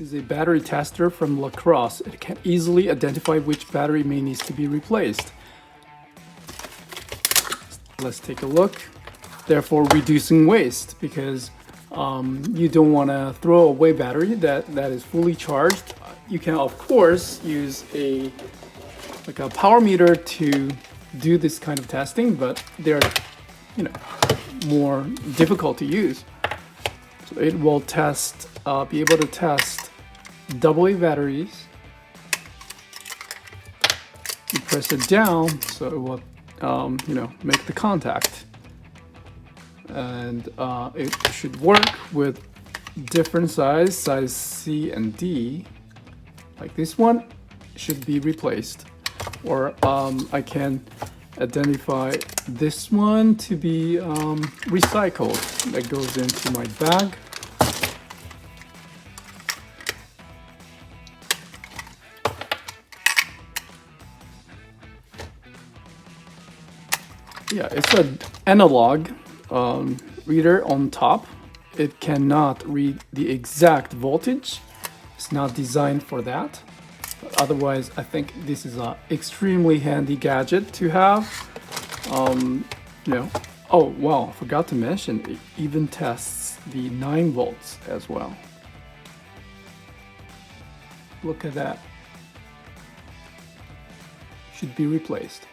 This is a battery tester from Lacrosse. It can easily identify which battery may need to be replaced. Let's take a look. Therefore, reducing waste, because you don't want to throw away battery that is fully charged. You can of course use a power meter to do this kind of testing, but they're more difficult to use. So it will be able to test AA batteries. You press it down, so it will make the contact, and it should work with different size C and D. Like this one should be replaced, or I can identify this one to be recycled. That goes into my bag. Yeah, it's an analog reader on top. It cannot read the exact voltage. It's not designed for that. But otherwise, I think this is an extremely handy gadget to have. Oh wow, I forgot to mention, it even tests the 9 volts as well. Look at that. Should be replaced.